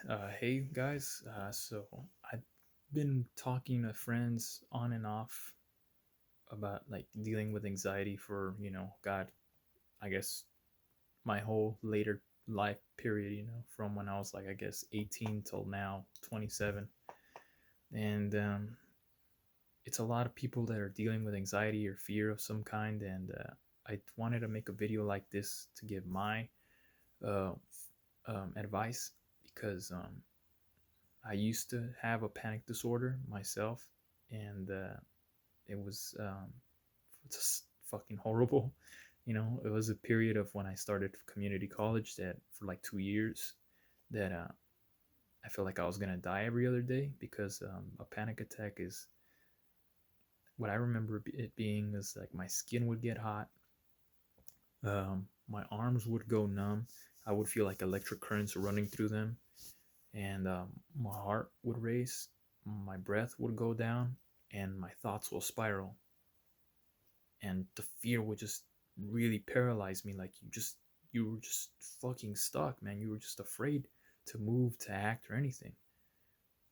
Hey guys, so I've been talking to friends on and off about like dealing with anxiety for, God, I guess my whole later life period, from when I was like, I guess 18 till now, 27. And it's a lot of people that are dealing with anxiety or fear of some kind. And I wanted to make a video like this to give my uh, advice because I used to have a panic disorder myself, and it was just fucking horrible. It was a period of when I started community college that for like 2 years that I felt like I was gonna die every other day because a panic attack is what I remember it being is like my skin would get hot, my arms would go numb, I would feel like electric currents running through them, and my heart would race, my breath would go down, and my thoughts will spiral. And the fear would just really paralyze me. Like you were just fucking stuck, man. You were just afraid to move, to act, or anything.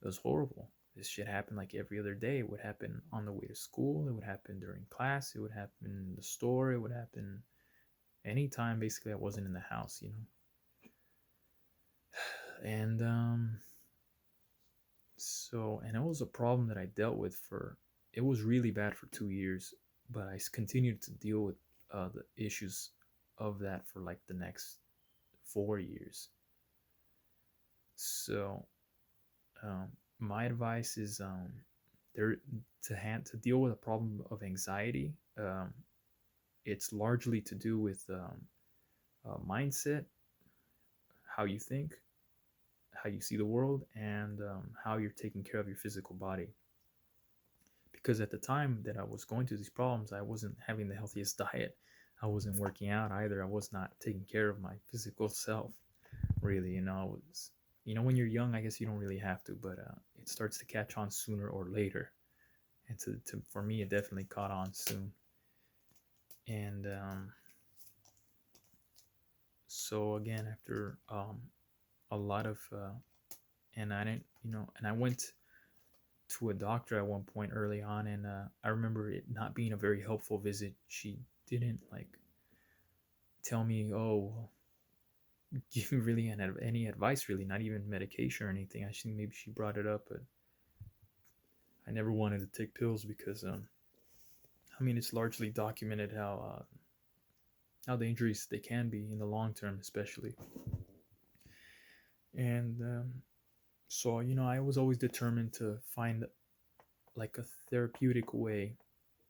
It was horrible. This shit happened like every other day. It would happen on the way to school. It would happen during class. It would happen in the store. It would happen anytime basically I wasn't in the house. And and it was a problem that I dealt with for, it was really bad for 2 years, but I continued to deal with the issues of that for like the next 4 years. So, my advice is there to deal with a problem of anxiety. It's largely to do with mindset, how you think, how you see the world, and how you're taking care of your physical body. Because at the time that I was going through these problems, I wasn't having the healthiest diet. I wasn't working out either. I was not taking care of my physical self, really. When you're young, I guess you don't really have to, but it starts to catch on sooner or later. And for me, it definitely caught on soon. And so again, after a lot of, and I didn't, and I went to a doctor at one point early on, and I remember it not being a very helpful visit. She didn't like tell me, oh, give me really any advice, really, not even medication or anything. I think maybe she brought it up, but I never wanted to take pills because, I mean, it's largely documented how dangerous they can be in the long term, especially. And so, I was always determined to find like a therapeutic way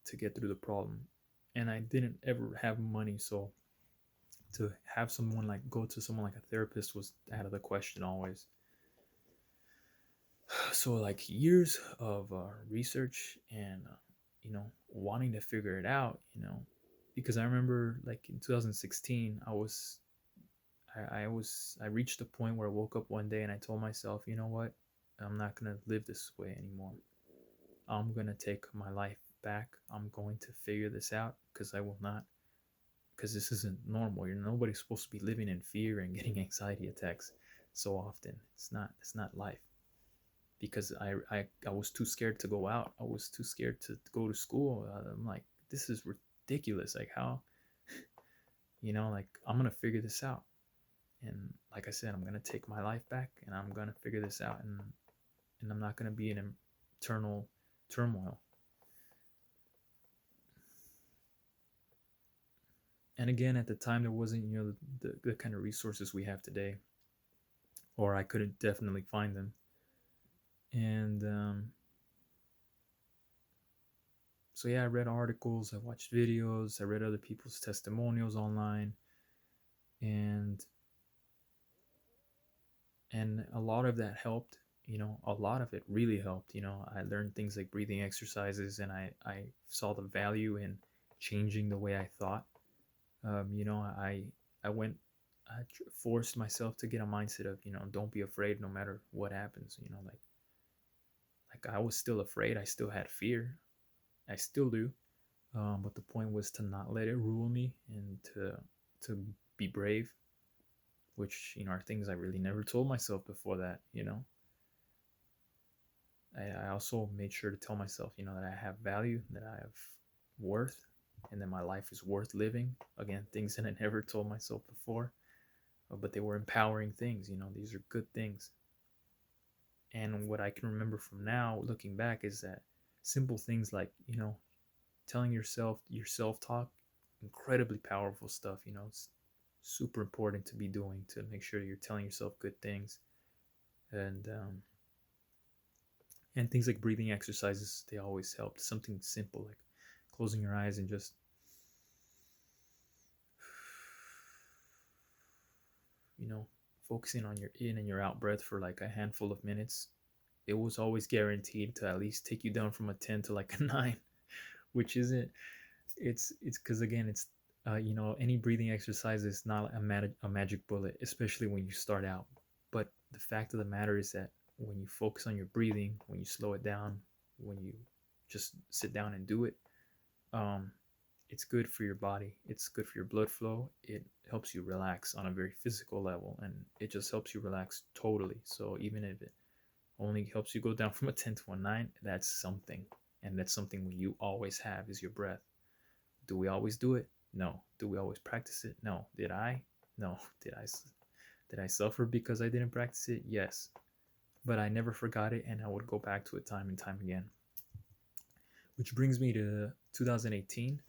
to get through the problem. And I didn't ever have money, so to have someone like go to someone like a therapist was out of the question always. So like years of research and wanting to figure it out, because I remember like in 2016 I reached a point where I woke up one day and I told myself, you know what, I'm not gonna live this way anymore. I'm gonna take my life back. I'm going to figure this out because I will not, because this isn't normal. Nobody's supposed to be living in fear and getting anxiety attacks so often. It's not life. Because I was too scared to go out. I was too scared to go to school. I'm like, this is ridiculous. Like how, like I'm gonna figure this out. And like I said, I'm gonna take my life back, and I'm gonna figure this out, and I'm not gonna be in eternal turmoil. And again, at the time, there wasn't the kind of resources we have today, or I couldn't definitely find them. And so yeah, I read articles, I watched videos, I read other people's testimonials online, and a lot of that helped. A lot of it really helped. I learned things like breathing exercises, and I saw the value in changing the way I thought. I went, I forced myself to get a mindset of, don't be afraid no matter what happens. Like I was still afraid, I still had fear, I still do. But the point was to not let it rule me, and to be brave, which are things I really never told myself before that. I also made sure to tell myself, that I have value, that I have worth, and that my life is worth living. Again, things that I never told myself before, but they were empowering things. These are good things. And what I can remember from now, looking back, is that simple things like, telling yourself your self talk, incredibly powerful stuff. It's super important to be doing, to make sure you're telling yourself good things. And things like breathing exercises, they always help. Something simple like closing your eyes and just, you know focusing on your in and your out breath for like a handful of minutes. It was always guaranteed to at least take you down from a 10 to like a 9, which isn't. It's because, again, it's any breathing exercise is not a magic bullet, especially when you start out. But the fact of the matter is that when you focus on your breathing, when you slow it down, when you just sit down and do it, um, it's good for your body. It's good for your blood flow. It helps you relax on a very physical level, and it just helps you relax totally. So even if it only helps you go down from a 10 to a 9, that's something. And that's something you always have, is your breath. Do we always do it? No. Do we always practice it? No. Did I? No. Did I suffer because I didn't practice it? Yes. But I never forgot it, and I would go back to it time and time again. Which brings me to 2018.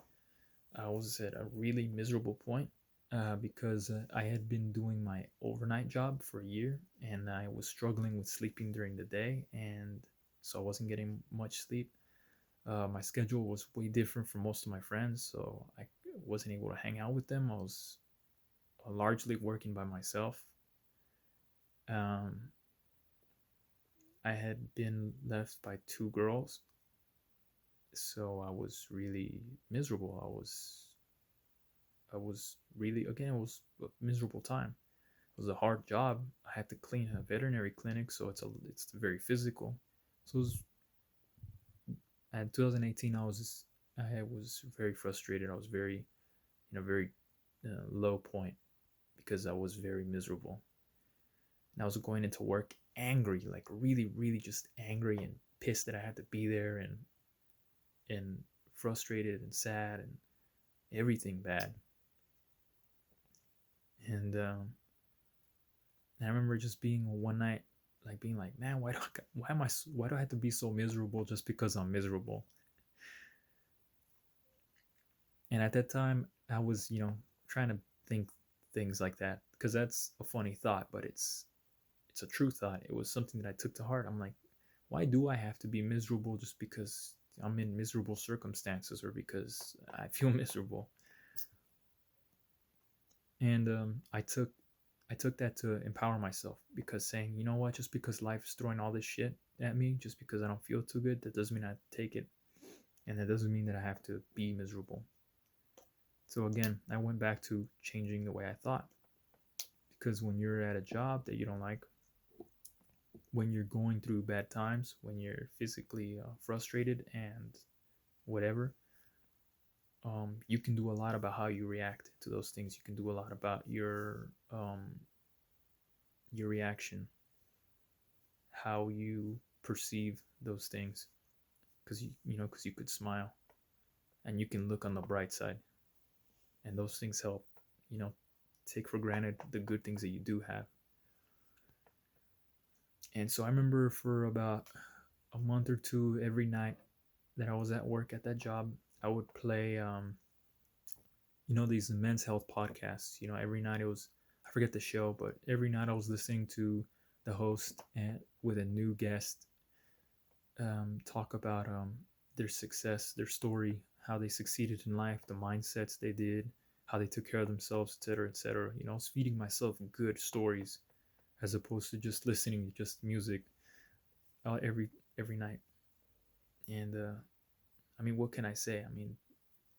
I was at a really miserable point, because I had been doing my overnight job for a year, and I was struggling with sleeping during the day, and so I wasn't getting much sleep. My schedule was way different from most of my friends, so I wasn't able to hang out with them. I was largely working by myself. Um, I had been left by two girls, so I was really miserable. I was really, again, it was a miserable time. It was a hard job. I had to clean a veterinary clinic, so it's very physical. So it was, at 2018, I was very frustrated. I was very, very low point, because I was very miserable. And I was going into work angry, like really, really just angry and pissed that I had to be there, and frustrated and sad and everything bad. And I remember just being one night, like being like, man, why do I have to be so miserable just because I'm miserable? And at that time, I was, trying to think things like that, because that's a funny thought, but it's a true thought. It was something that I took to heart. I'm like, why do I have to be miserable just because I'm in miserable circumstances, or because I feel miserable? And I took that to empower myself, because saying, you know what, just because life's throwing all this shit at me, just because I don't feel too good, that doesn't mean I take it, and that doesn't mean that I have to be miserable. So again, I went back to changing the way I thought, because when you're at a job that you don't like, when you're going through bad times, when you're physically frustrated and whatever, you can do a lot about how you react to those things. You can do a lot about your reaction, how you perceive those things, because you could smile, and you can look on the bright side, and those things help. Take for granted the good things that you do have. And so I remember for about a month or two, every night that I was at work at that job, I would play, these men's health podcasts. Every night it was, I forget the show, but every night I was listening to the host and with a new guest, talk about their success, their story, how they succeeded in life, the mindsets they did, how they took care of themselves, etc., etc. I was feeding myself good stories, as opposed to just listening to just music, every night. And I mean, what can I say? I mean,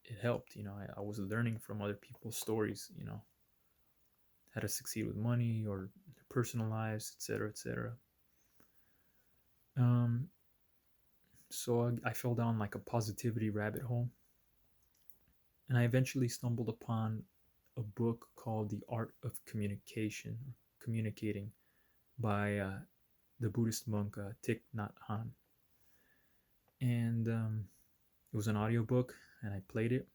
it helped. I was learning from other people's stories. How to succeed with money, or their personal lives, etc., etc. Um, so I fell down like a positivity rabbit hole, and I eventually stumbled upon a book called The Art of Communicating by the Buddhist monk Thich Nhat Hanh. And it was an audiobook, and I played it.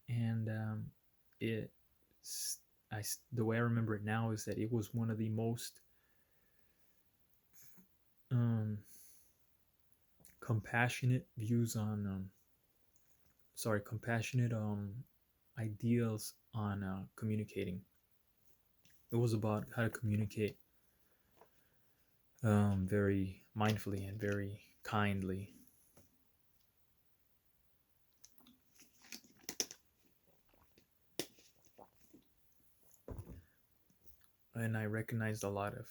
And it, the way I remember it now is that it was one of the most um, compassionate views on compassionate ideals on communicating. It was about how to communicate very mindfully and very kindly. And I recognized a lot of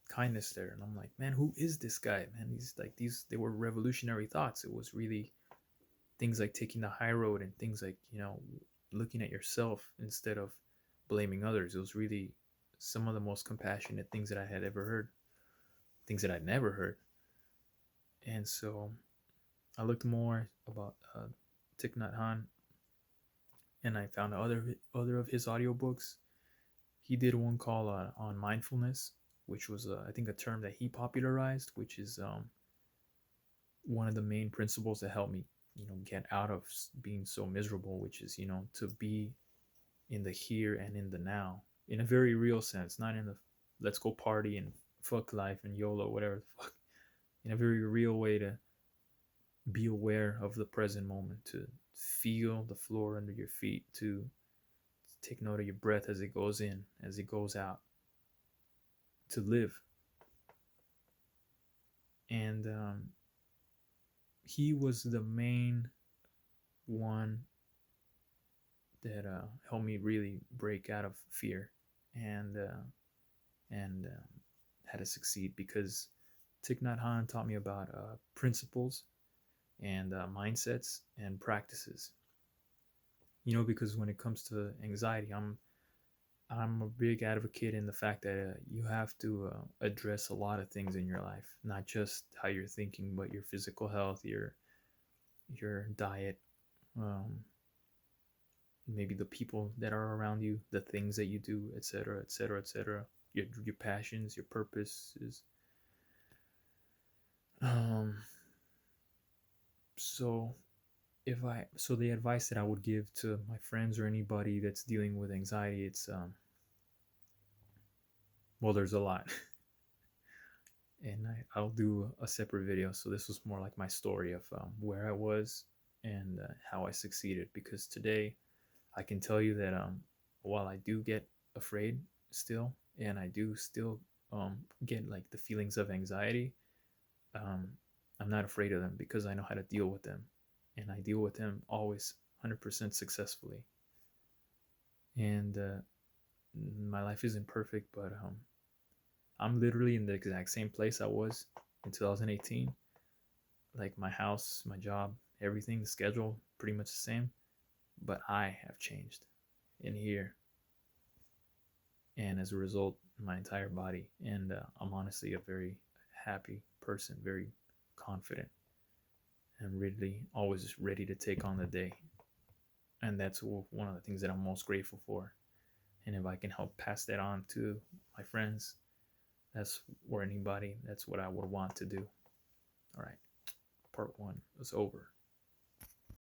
kindness there, and I'm like, man, who is this guy, man? He's like, they were revolutionary thoughts. It was really things like taking the high road, and things like, looking at yourself instead of blaming others. It was really some of the most compassionate things that I had ever heard, things that I'd never heard. And so I looked more about Thich Nhat Hanh, and I found other of his audiobooks. He did one called on mindfulness, which was I think a term that he popularized, which is one of the main principles that helped me, get out of being so miserable, which is, to be in the here and in the now, in a very real sense, not in the let's go party and fuck life and YOLO, whatever the fuck, in a very real way, to be aware of the present moment, to feel the floor under your feet, to take note of your breath as it goes in, as it goes out, to live. And he was the main one that helped me really break out of fear and how to succeed, because Thich Nhat Hanh taught me about principles and mindsets and practices. Because when it comes to anxiety, I'm a big advocate in the fact that you have to address a lot of things in your life, not just how you're thinking, but your physical health, your diet, um, maybe the people that are around you, the things that you do, etc., etc., etc. Your passions, your purposes. Um, so so the advice that I would give to my friends or anybody that's dealing with anxiety, it's well, there's a lot. And I'll do a separate video. So this was more like my story of where I was and how I succeeded. Because today I can tell you that while I do get afraid still, and I do still get like the feelings of anxiety, um, I'm not afraid of them because I know how to deal with them. And I deal with them always 100% successfully. And my life isn't perfect, but I'm literally in the exact same place I was in 2018. Like my house, my job, everything, the schedule, pretty much the same. But I have changed in here. And as a result, my entire body. And I'm honestly a very happy person, very confident, and really always ready to take on the day. And that's one of the things that I'm most grateful for. And if I can help pass that on to my friends, or anybody, that's what I would want to do. All right, part one is over.